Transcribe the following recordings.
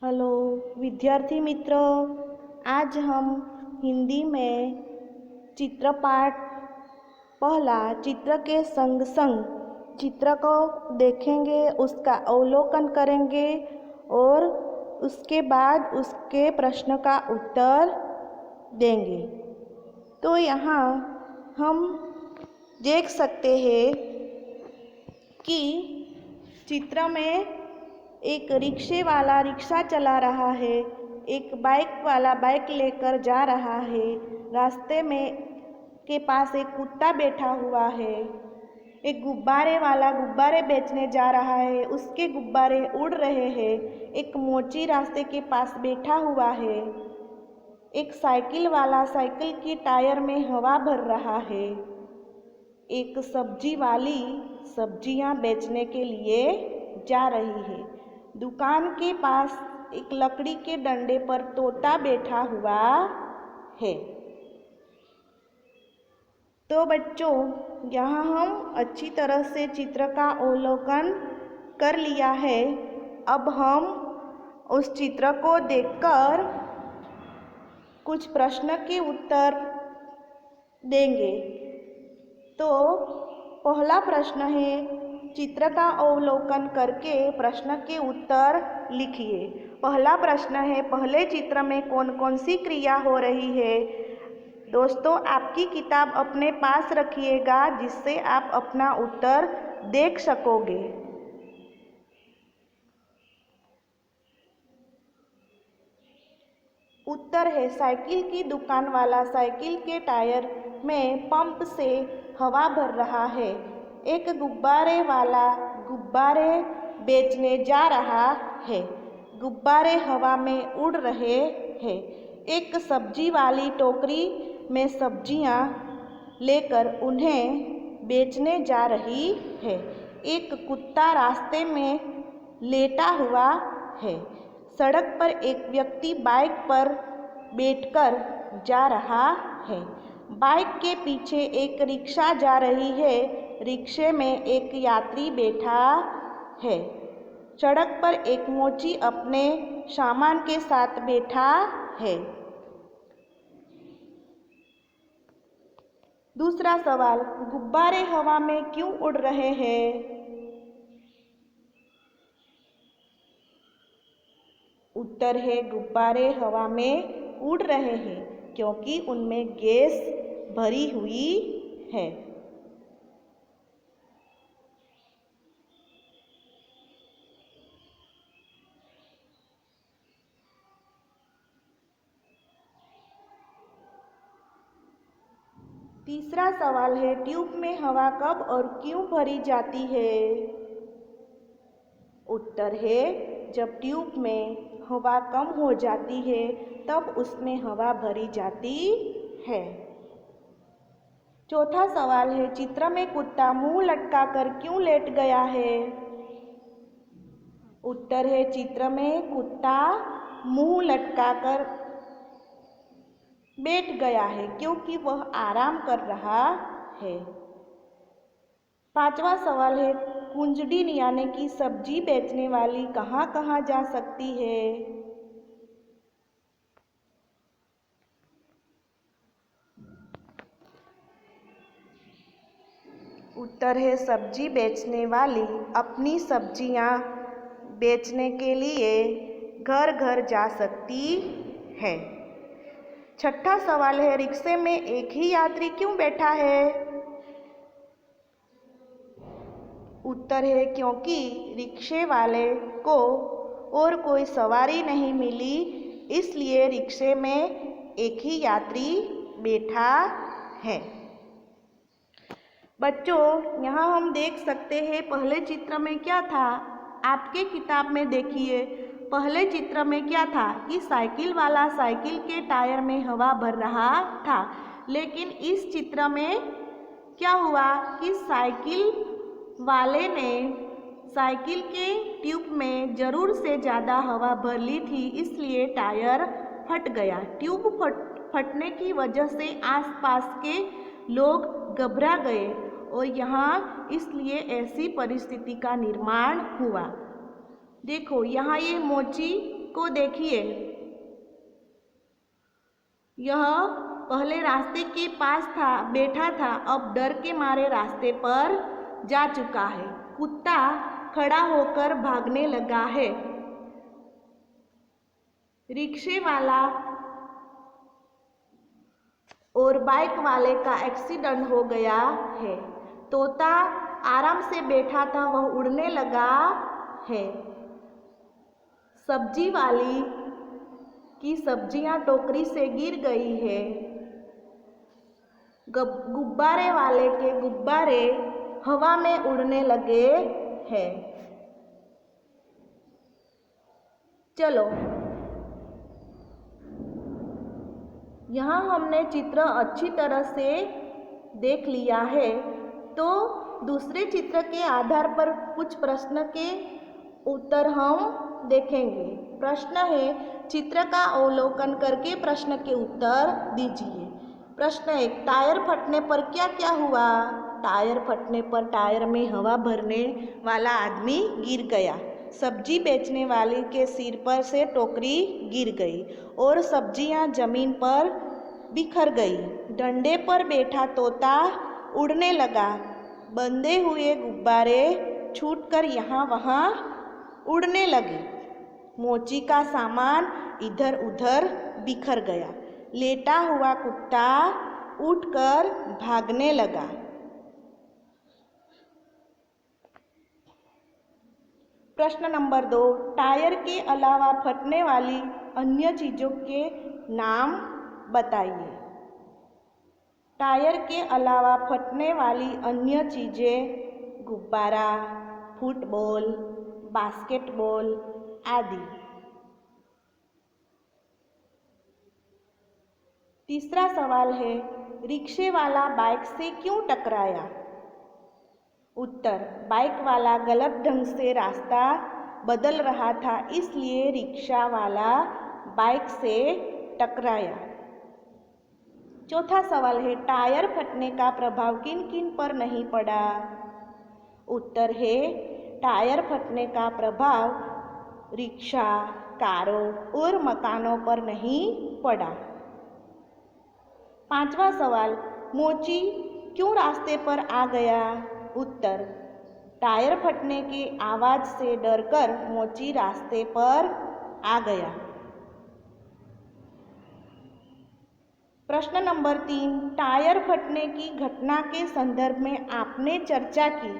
Hello विद्यार्थी मित्रों, आज हम हिंदी में चित्रपाठ पहला चित्र के संग संग चित्र को देखेंगे, उसका अवलोकन करेंगे और उसके बाद उसके प्रश्न का उत्तर देंगे। तो यहाँ हम देख सकते हैं कि चित्र में एक रिक्शे वाला रिक्शा चला रहा है, एक बाइक वाला बाइक लेकर जा रहा है। रास्ते में के पास एक कुत्ता बैठा हुआ है। एक गुब्बारे वाला गुब्बारे बेचने जा रहा है, उसके गुब्बारे उड़ रहे हैं। एक मोची रास्ते के पास बैठा हुआ है। एक साइकिल वाला साइकिल की टायर में हवा भर रहा है। एक सब्जी वाली सब्जियां बेचने के लिए जा रही है। दुकान के पास एक लकड़ी के डंडे पर तोता बैठा हुआ है। तो बच्चों, यहाँ हम अच्छी तरह से चित्र का अवलोकन कर लिया है। अब हम उस चित्र को देखकर कुछ प्रश्न के उत्तर देंगे। तो पहला प्रश्न है, चित्र का अवलोकन करके प्रश्न के उत्तर लिखिए। पहला प्रश्न है, पहले चित्र में कौन कौन सी क्रिया हो रही है? दोस्तों, आपकी किताब अपने पास रखिएगा जिससे आप अपना उत्तर देख सकोगे। उत्तर है, साइकिल की दुकान वाला साइकिल के टायर में पंप से हवा भर रहा है। एक गुब्बारे वाला गुब्बारे बेचने जा रहा है। गुब्बारे हवा में उड़ रहे हैं। एक सब्जी वाली टोकरी में सब्जियां लेकर उन्हें बेचने जा रही है। एक कुत्ता रास्ते में लेटा हुआ है। सड़क पर एक व्यक्ति बाइक पर बैठकर जा रहा है। बाइक के पीछे एक रिक्शा जा रही है। रिक्शे में एक यात्री बैठा है। सड़क पर एक मोची अपने सामान के साथ बैठा है। दूसरा सवाल, गुब्बारे हवा में क्यों उड़ रहे हैं? उत्तर है, गुब्बारे हवा में उड़ रहे हैं क्योंकि उनमें गैस भरी हुई है। तीसरा सवाल है, ट्यूब में हवा कब और क्यों भरी जाती है? उत्तर है, जब ट्यूब में हवा कम हो जाती है तब उसमें हवा भरी जाती है। चौथा सवाल है, चित्र में कुत्ता मुंह लटकाकर क्यों लेट गया है? उत्तर है, चित्र में कुत्ता मुंह लटकाकर बैठ गया है क्योंकि वह आराम कर रहा है। पांचवा सवाल है, कुंजड़ी यानी कि सब्जी बेचने वाली कहाँ कहाँ जा सकती है? उत्तर है, सब्जी बेचने वाली अपनी सब्जियां बेचने के लिए घर घर जा सकती है। छठा सवाल है, रिक्शे में एक ही यात्री क्यों बैठा है? उत्तर है, क्योंकि रिक्शे वाले को और कोई सवारी नहीं मिली, इसलिए रिक्शे में एक ही यात्री बैठा है। बच्चों, यहाँ हम देख सकते हैं पहले चित्र में क्या था। आपके किताब में देखिए, पहले चित्र में क्या था कि साइकिल वाला साइकिल के टायर में हवा भर रहा था। लेकिन इस चित्र में क्या हुआ कि साइकिल वाले ने साइकिल के ट्यूब में ज़रूर से ज़्यादा हवा भर ली थी, इसलिए टायर फट गया। ट्यूब फटने की वजह से आसपास के लोग घबरा गए और यहाँ इसलिए ऐसी परिस्थिति का निर्माण हुआ। देखो, यहाँ ये मोची को देखिए, यह पहले रास्ते के पास था, बैठा था, अब डर के मारे रास्ते पर जा चुका है। कुत्ता खड़ा होकर भागने लगा है। रिक्शे वाला और बाइक वाले का एक्सीडेंट हो गया है। तोता आराम से बैठा था, वह उड़ने लगा है। सब्जी वाली की सब्जियां टोकरी से गिर गई है। गुब्बारे वाले के गुब्बारे हवा में उड़ने लगे हैं। चलो, यहाँ हमने चित्र अच्छी तरह से देख लिया है, तो दूसरे चित्र के आधार पर कुछ प्रश्न के उत्तर हम देखेंगे। प्रश्न है, चित्र का अवलोकन करके प्रश्न के उत्तर दीजिए। प्रश्न 1, टायर फटने पर क्या क्या हुआ? टायर फटने पर टायर में हवा भरने वाला आदमी गिर गया। सब्जी बेचने वाले के सिर पर से टोकरी गिर गई और सब्जियां जमीन पर बिखर गई। डंडे पर बैठा तोता उड़ने लगा। बंधे हुए गुब्बारे छूटकर यहाँ वहाँ उड़ने लगे। मोची का सामान इधर उधर बिखर गया। लेटा हुआ कुत्ता उठकर भागने लगा। प्रश्न नंबर 2, टायर के अलावा फटने वाली अन्य चीज़ों के नाम बताइए। टायर के अलावा फटने वाली अन्य चीज़ें गुब्बारा, फुटबॉल, बास्केटबॉल आदि। तीसरा सवाल है, रिक्शे वाला बाइक से क्यों टकराया? उत्तर, बाइक वाला गलत ढंग से रास्ता बदल रहा था, इसलिए रिक्शा वाला बाइक से टकराया। चौथा सवाल है, टायर फटने का प्रभाव किन किन पर नहीं पड़ा? उत्तर है, टायर फटने का प्रभाव रिक्शा, कारों और मकानों पर नहीं पड़ा। पांचवा सवाल, मोची क्यों रास्ते पर आ गया? उत्तर, टायर फटने की आवाज़ से डरकर मोची रास्ते पर आ गया। प्रश्न नंबर 3, टायर फटने की घटना के संदर्भ में आपने चर्चा की।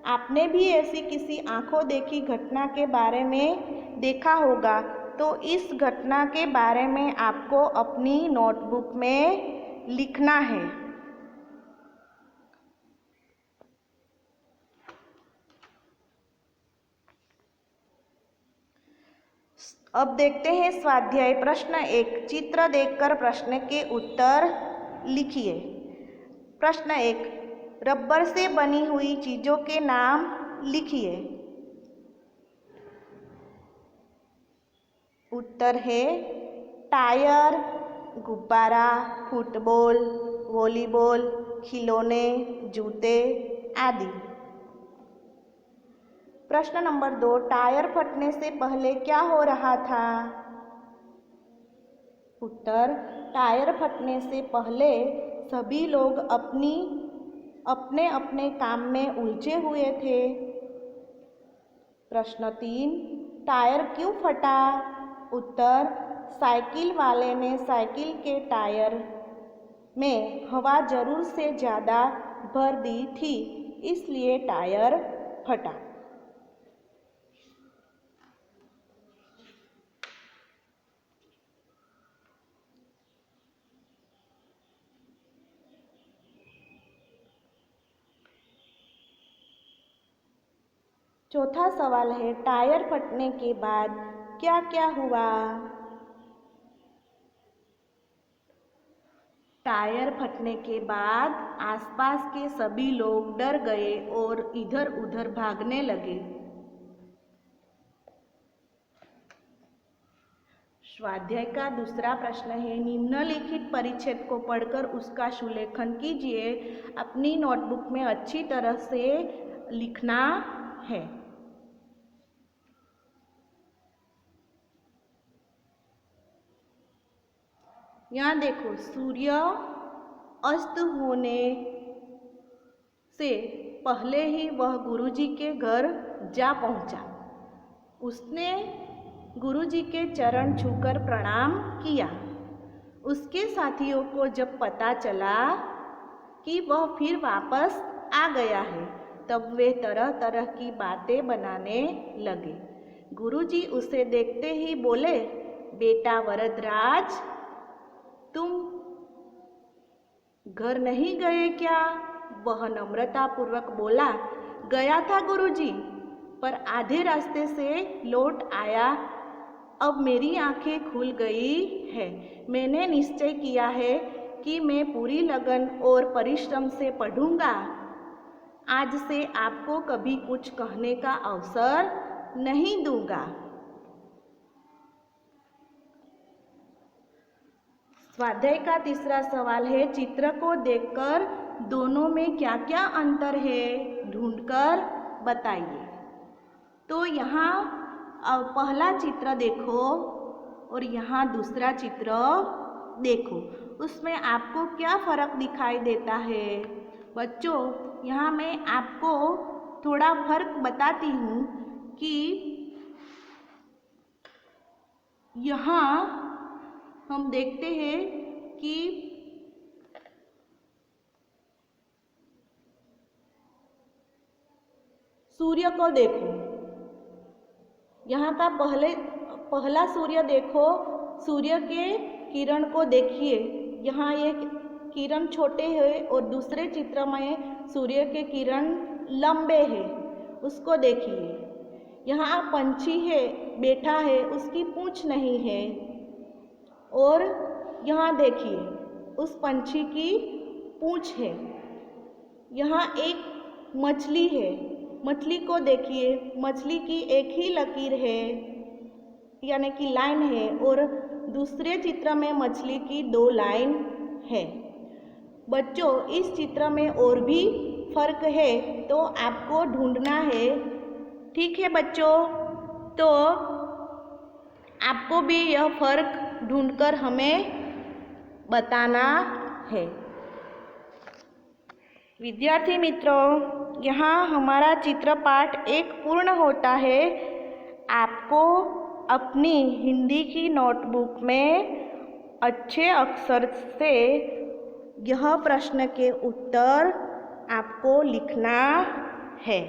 आपने भी ऐसी किसी आंखों देखी घटना के बारे में देखा होगा, तो इस घटना के बारे में आपको अपनी नोटबुक में लिखना है। अब देखते हैं स्वाध्याय प्रश्न 1, चित्र देखकर प्रश्न के उत्तर लिखिए। प्रश्न 1, रबर से बनी हुई चीज़ों के नाम लिखिए। उत्तर है टायर, गुब्बारा, फुटबॉल, वॉलीबॉल, खिलौने, जूते आदि। प्रश्न नंबर 2, टायर फटने से पहले क्या हो रहा था? उत्तर, टायर फटने से पहले सभी लोग अपने अपने काम में उलझे हुए थे। प्रश्न 3, टायर क्यों फटा? उत्तर, साइकिल वाले ने साइकिल के टायर में हवा जरूर से ज़्यादा भर दी थी, इसलिए टायर फटा। चौथा सवाल है, टायर फटने के बाद क्या क्या हुआ? टायर फटने के बाद आसपास के सभी लोग डर गए और इधर उधर भागने लगे। स्वाध्याय का दूसरा प्रश्न है, निम्नलिखित परिच्छेद को पढ़कर उसका सुलेखन कीजिए। अपनी नोटबुक में अच्छी तरह से लिखना है। यहाँ देखो, सूर्य अस्त होने से पहले ही वह गुरुजी के घर जा पहुँचा। उसने गुरुजी के चरण छूकर प्रणाम किया। उसके साथियों को जब पता चला कि वह फिर वापस आ गया है, तब वे तरह तरह की बातें बनाने लगे। गुरुजी उसे देखते ही बोले, बेटा वरदराज, तुम घर नहीं गए क्या? वह नम्रतापूर्वक बोला, गया था गुरुजी, पर आधे रास्ते से लौट आया। अब मेरी आंखें खुल गई है। मैंने निश्चय किया है कि मैं पूरी लगन और परिश्रम से पढ़ूंगा। आज से आपको कभी कुछ कहने का अवसर नहीं दूंगा। स्वाध्याय का तीसरा सवाल है, चित्र को देखकर दोनों में क्या क्या अंतर है, ढूंढकर बताइए। तो यहाँ पहला चित्र देखो और यहाँ दूसरा चित्र देखो, उसमें आपको क्या फ़र्क दिखाई देता है? बच्चों, यहाँ मैं आपको थोड़ा फ़र्क बताती हूँ कि यहाँ हम देखते हैं कि सूर्य को देखो, यहाँ का पहला सूर्य देखो, सूर्य के किरण को देखिए। यहाँ ये किरण छोटे हैं और दूसरे चित्र में सूर्य के किरण लंबे हैं, उसको देखिए। यहाँ पंछी है, बैठा है, उसकी पूंछ नहीं है। और यहाँ देखिए, उस पंछी की पूंछ है। यहाँ एक मछली है, मछली को देखिए, मछली की एक ही लकीर है, यानी कि लाइन है, और दूसरे चित्र में मछली की 2 लाइन है। बच्चों, इस चित्र में और भी फर्क है, तो आपको ढूंढना है। ठीक है बच्चों, तो आपको भी यह फर्क ढूंढकर हमें बताना है। विद्यार्थी मित्रों, यहाँ हमारा चित्रपाठ एक पूर्ण होता है। आपको अपनी हिंदी की नोटबुक में अच्छे अक्षर से यह प्रश्न के उत्तर आपको लिखना है।